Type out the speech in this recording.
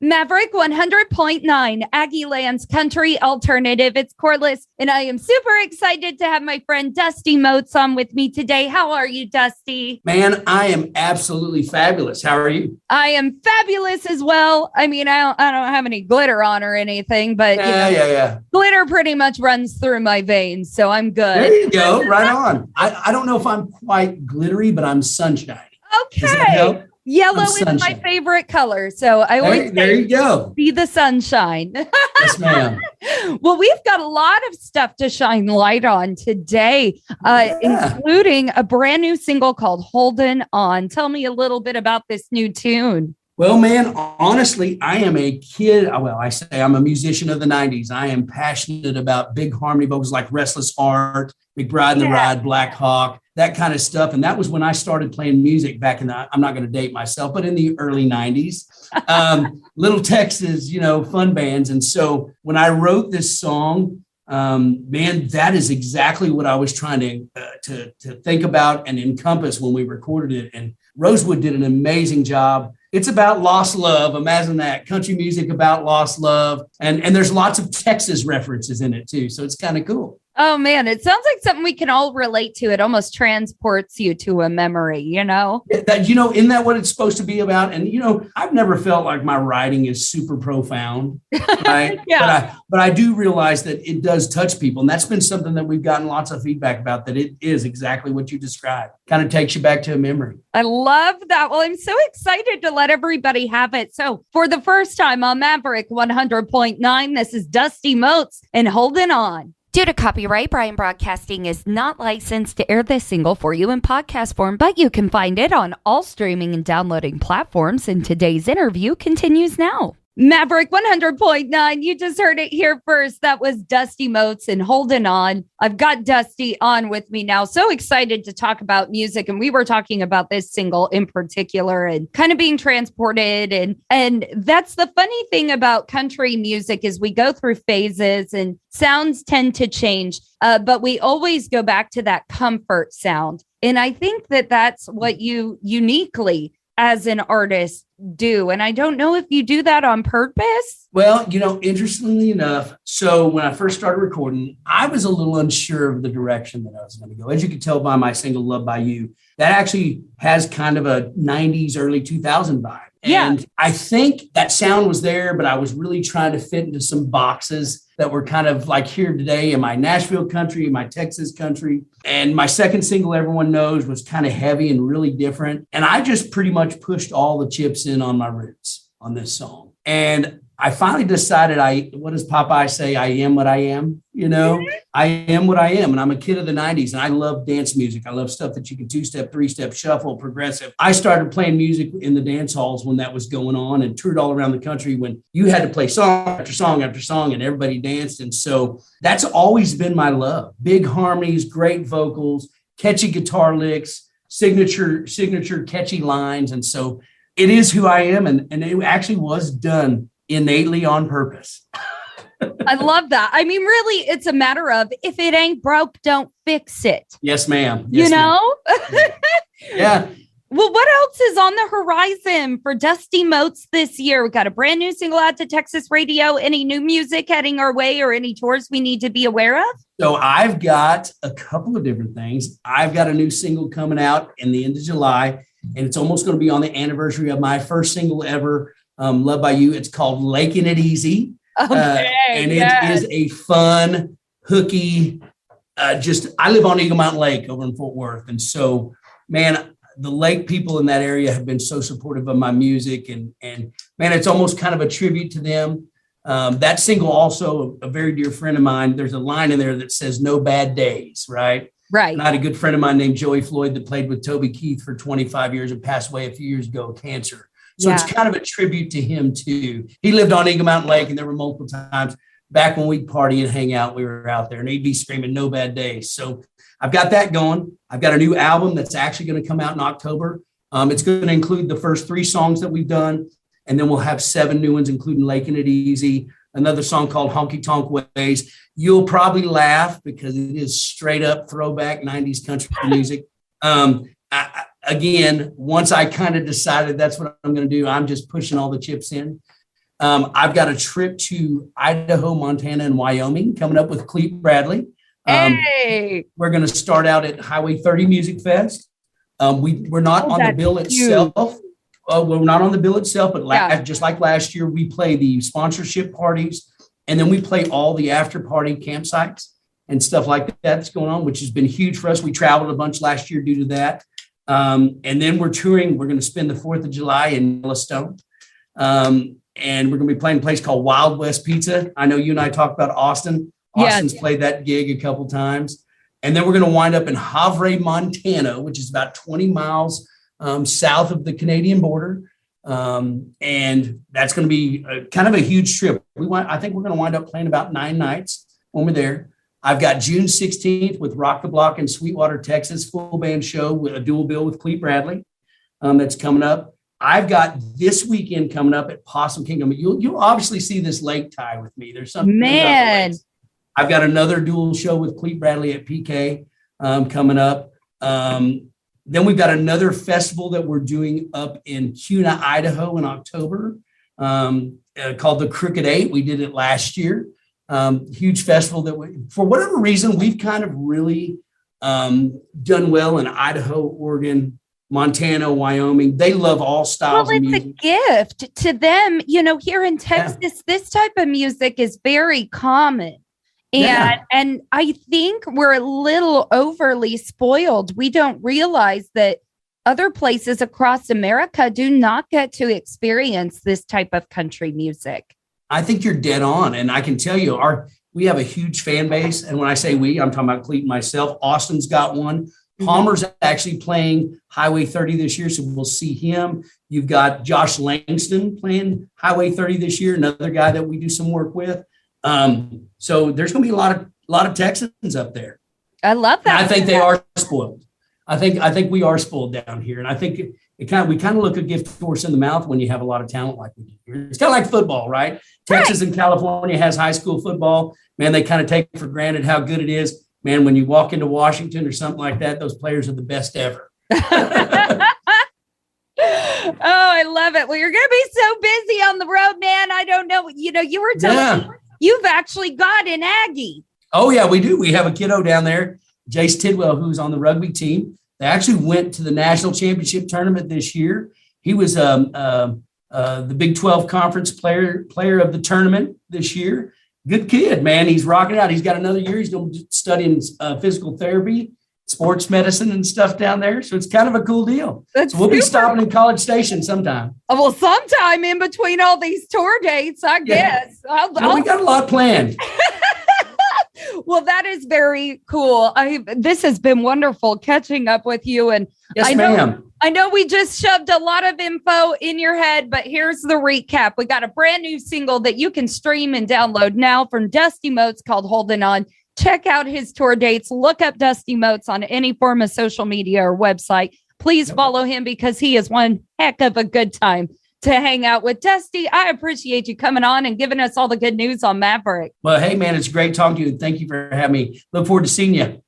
Maverick 100.9, Aggie Land's country alternative. It's Corliss, and I am super excited to have my friend Dusty Moats on with me today. How are you, Dusty? Man, I am absolutely fabulous. How are you? I am fabulous as well. I mean, I don't have any glitter on or anything, but Yeah. glitter pretty much runs through my veins, so I'm good. There you go. Right on. I don't know if I'm quite glittery, but I'm sunshine. Okay. Does that help? Yellow is my favorite color. So I always there you go. Be the sunshine. Yes, ma'am. Well, we've got a lot of stuff to shine light on today, including a brand new single called Holdin' On. Tell me a little bit about this new tune. Well, man, honestly, I am a kid. Well, I say I'm a musician of the 90s. I am passionate about big harmony vocals like Restless Heart, McBride and the Ride, Black Hawk, that kind of stuff. And that was when I started playing music back in the, I'm not going to date myself, but in the early 90s. Little Texas, fun bands. And so when I wrote this song, man, that is exactly what I was trying to think about and encompass when we recorded it. And Rosewood did an amazing job. It's about lost love. Imagine that, country music about lost love. And there's lots of Texas references in it too. So it's kind of cool. Oh man, it sounds like something we can all relate to. It almost transports you to a memory, Isn't that what it's supposed to be about? And, I've never felt like my writing is super profound, right? Yeah. But I do realize that it does touch people. And that's been something that we've gotten lots of feedback about, that it is exactly what you described. Kind of takes you back to a memory. I love that. Well, I'm so excited to let everybody have it. So for the first time on Maverick 100.9, this is Dusty Moats and Holdin' On. Due to copyright, Brian Broadcasting is not licensed to air this single for you in podcast form, but you can find it on all streaming and downloading platforms, and today's interview continues now. Maverick 100.9, you just heard it here first. That was Dusty Moats and Holdin' On. I've got Dusty on with me now. So excited to talk about music. And we were talking about this single in particular and kind of being transported. And that's the funny thing about country music is we go through phases and sounds tend to change, but we always go back to that comfort sound. And I think that that's what you uniquely as an artist do. And I don't know if you do that on purpose. Well, interestingly enough, so when I first started recording, I was a little unsure of the direction that I was going to go. As you can tell by my single Love by You, that actually has kind of a 90s, early 2000 vibe. And I think that sound was there, but I was really trying to fit into some boxes that were kind of like here today. Am I Nashville country? Am I Texas country? And my second single, Everyone Knows, was kind of heavy and really different. And I just pretty much pushed all the chips in on my roots on this song. And I finally decided what does Popeye say? I am what I am, I am what I am. And I'm a kid of the 90s and I love dance music. I love stuff that you can 2-step, 3-step, shuffle, progressive. I started playing music in the dance halls when that was going on and toured all around the country when you had to play song after song after song and everybody danced. And so that's always been my love. Big harmonies, great vocals, catchy guitar licks, signature catchy lines. And so it is who I am. And it actually was done innately on purpose. I love that. I mean, really, it's a matter of if it ain't broke, don't fix it. Yes, ma'am. Ma'am. Yeah. Well, what else is on the horizon for Dusty Moats this year? We got a brand new single out to Texas radio. Any new music heading our way or any tours we need to be aware of? So I've got a couple of different things. I've got a new single coming out in the end of July, and it's almost going to be on the anniversary of my first single ever, Love by You. It's called Laking It Easy. Okay, and it is a fun, hooky, I live on Eagle Mountain Lake over in Fort Worth. And so, man, the lake people in that area have been so supportive of my music. And man, it's almost kind of a tribute to them. That single also, a very dear friend of mine, there's a line in there that says no bad days, right? Right. And I had a good friend of mine named Joey Floyd that played with Toby Keith for 25 years and passed away a few years ago of cancer. So it's kind of a tribute to him too. He lived on Eagle Mountain Lake and there were multiple times back when we'd party and hang out, we were out there and he'd be screaming no bad days. So I've got that going. I've got a new album that's actually going to come out in October. It's going to include the first 3 songs that we've done. And then we'll have 7 new ones, including Laking It Easy, another song called Honky Tonk Ways. You'll probably laugh because it is straight up throwback 90s country music. Again, once I kind of decided that's what I'm going to do, I'm just pushing all the chips in. I've got a trip to Idaho, Montana, and Wyoming coming up with Clete Bradley. Hey, we're going to start out at Highway 30 Music Fest. We're not on the bill itself. We're not on the bill itself, but just like last year, we play the sponsorship parties, and then we play all the after party campsites and stuff like that's going on, which has been huge for us. We traveled a bunch last year due to that. And then we're touring. We're going to spend the 4th of July in Yellowstone. And we're going to be playing a place called Wild West Pizza. I know you and I talked about Austin. Austin's played that gig a couple times. And then we're going to wind up in Havre, Montana, which is about 20 miles south of the Canadian border. And that's going to be kind of a huge trip. I think we're going to wind up playing about 9 nights when we're there. I've got June 16th with Rock the Block in Sweetwater, Texas, full band show with a dual bill with Clete Bradley. That's coming up. I've got this weekend coming up at Possum Kingdom. You'll obviously see this lake tie with me. There's something. Man, I've got another dual show with Clete Bradley at PK coming up. Then we've got another festival that we're doing up in Kuna, Idaho in October called the Crooked 8. We did it last year. Huge festival that for whatever reason, we've kind of really done well in Idaho, Oregon, Montana, Wyoming. They love all styles of music. It's a gift to them. Here in Texas, this type of music is very common. And I think we're a little overly spoiled. We don't realize that other places across America do not get to experience this type of country music. I think you're dead on. And I can tell you, we have a huge fan base. And when I say we, I'm talking about Clete and myself. Austin's got one. Palmer's actually playing Highway 30 this year, so we'll see him. You've got Josh Langston playing Highway 30 this year, another guy that we do some work with. So there's going to be a lot of Texans up there. I love that. And I think they are spoiled. I think we are spoiled down here, and I think we kind of look a gift horse in the mouth when you have a lot of talent like we do here. It's kind of like football, right? Texas and California has high school football. Man, they kind of take for granted how good it is. Man, when you walk into Washington or something like that, those players are the best ever. Oh, I love it. Well, you're going to be so busy on the road, man. I don't know. You were telling me you've actually got an Aggie. Oh, yeah, we do. We have a kiddo down there, Jace Tidwell, who's on the rugby team. They actually went to the national championship tournament this year. He was the Big 12 conference player of the tournament this year. Good kid, man. He's rocking it out. He's got another year. He's going to be studying physical therapy, sports medicine and stuff down there. So it's kind of a cool deal. So we'll be stopping in College Station sometime. Well, sometime in between all these tour dates, I guess. We got a lot planned. Well, that is very cool. This has been wonderful catching up with you. And yes, ma'am. I know we just shoved a lot of info in your head, but here's the recap. We got a brand new single that you can stream and download now from Dusty Moats called Holding On. Check out his tour dates. Look up Dusty Moats on any form of social media or website. Please follow him because he is one heck of a good time to hang out with. Dusty, I appreciate you coming on and giving us all the good news on Maverick. Well, hey, man, it's great talking to you. And thank you for having me. Look forward to seeing you.